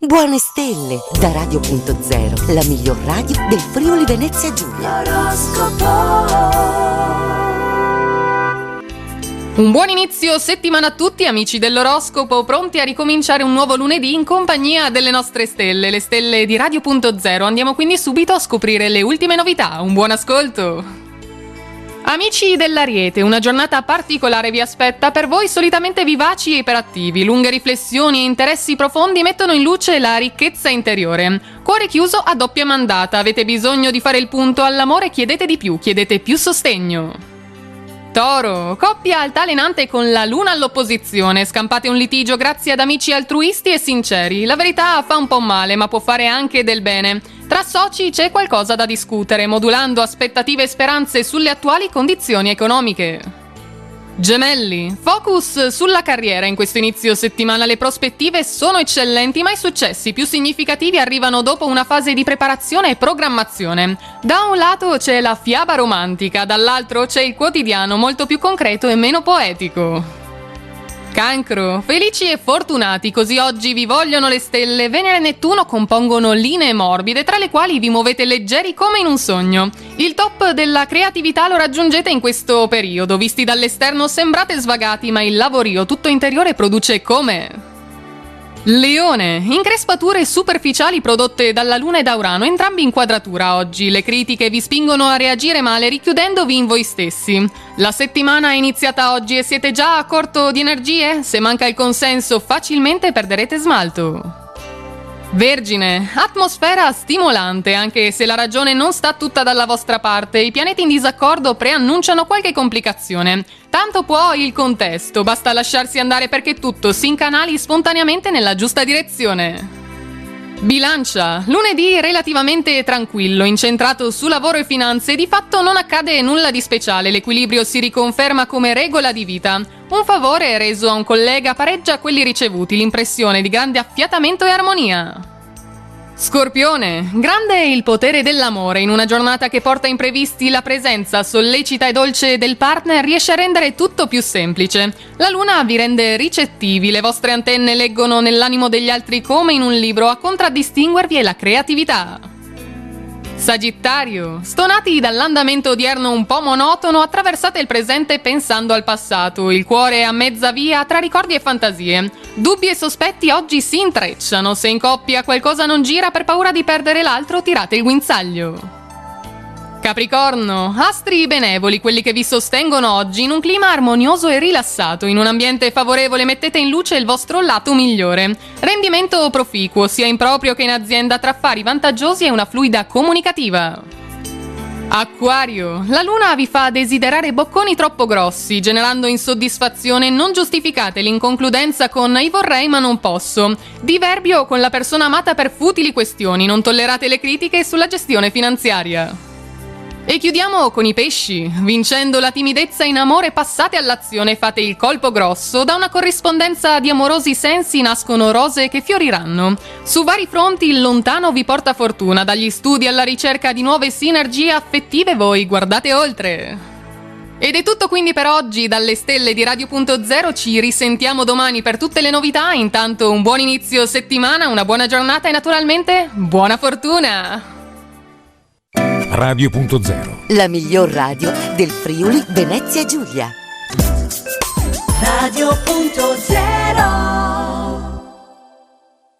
Buone stelle da Radio.0, la miglior radio del Friuli Venezia Giulia. Un buon inizio settimana a tutti, amici dell'oroscopo, pronti a ricominciare un nuovo lunedì in compagnia delle nostre stelle, le stelle di Radio.0. Andiamo quindi subito a scoprire le ultime novità. Un buon ascolto! Amici dell'Ariete, una giornata particolare vi aspetta per voi, solitamente vivaci e iperattivi. Lunghe riflessioni e interessi profondi mettono in luce la ricchezza interiore. Cuore chiuso a doppia mandata, avete bisogno di fare il punto all'amore, chiedete di più, chiedete più sostegno. Toro, coppia altalenante con la luna all'opposizione, scampate un litigio grazie ad amici altruisti e sinceri. La verità fa un po' male, ma può fare anche del bene. Tra soci c'è qualcosa da discutere, modulando aspettative e speranze sulle attuali condizioni economiche. Gemelli, focus sulla carriera in questo inizio settimana. Le prospettive sono eccellenti, ma i successi più significativi arrivano dopo una fase di preparazione e programmazione. Da un lato c'è la fiaba romantica, dall'altro c'è il quotidiano molto più concreto e meno poetico. Cancro, felici e fortunati, così oggi vi vogliono le stelle. Venere e Nettuno compongono linee morbide, tra le quali vi muovete leggeri come in un sogno. Il top della creatività lo raggiungete in questo periodo. Visti dall'esterno sembrate svagati, ma il lavorio tutto interiore produce come... Leone, increspature superficiali prodotte dalla Luna e da Urano, entrambi in quadratura oggi. Le critiche vi spingono a reagire male, richiudendovi in voi stessi. La settimana è iniziata oggi e siete già a corto di energie? Se manca il consenso, facilmente perderete smalto. Vergine, atmosfera stimolante, anche se la ragione non sta tutta dalla vostra parte. I pianeti in disaccordo preannunciano qualche complicazione. Tanto può il contesto, basta lasciarsi andare perché tutto si incanali spontaneamente nella giusta direzione. Bilancia, lunedì relativamente tranquillo, incentrato su lavoro e finanze. Di fatto non accade nulla di speciale, l'equilibrio si riconferma come regola di vita. Un favore reso a un collega pareggia quelli ricevuti, l'impressione di grande affiatamento e armonia. Scorpione, grande è il potere dell'amore. In una giornata che porta imprevisti, la presenza sollecita e dolce del partner riesce a rendere tutto più semplice. La luna vi rende ricettivi, le vostre antenne leggono nell'animo degli altri come in un libro, a contraddistinguervi è la creatività. Sagittario, stonati dall'andamento odierno un po' monotono, attraversate il presente pensando al passato, il cuore a mezza via tra ricordi e fantasie. Dubbi e sospetti oggi si intrecciano, se in coppia qualcosa non gira per paura di perdere l'altro, tirate il guinzaglio. Capricorno, astri benevoli, quelli che vi sostengono oggi in un clima armonioso e rilassato. In un ambiente favorevole mettete in luce il vostro lato migliore. Rendimento proficuo, sia in proprio che in azienda, tra affari vantaggiosi e una fluida comunicativa. Acquario, la luna vi fa desiderare bocconi troppo grossi, generando insoddisfazione. Non giustificate l'inconcludenza con «i vorrei ma non posso». Diverbio con la persona amata per futili questioni, non tollerate le critiche sulla gestione finanziaria. E chiudiamo con i pesci. Vincendo la timidezza in amore, passate all'azione, fate il colpo grosso. Da una corrispondenza di amorosi sensi nascono rose che fioriranno. Su vari fronti il lontano vi porta fortuna, dagli studi alla ricerca di nuove sinergie affettive, voi guardate oltre. Ed è tutto quindi per oggi dalle stelle di Radio.0, ci risentiamo domani per tutte le novità. Intanto un buon inizio settimana, una buona giornata e naturalmente buona fortuna! Radio.0, la miglior radio del Friuli Venezia Giulia. Radio.0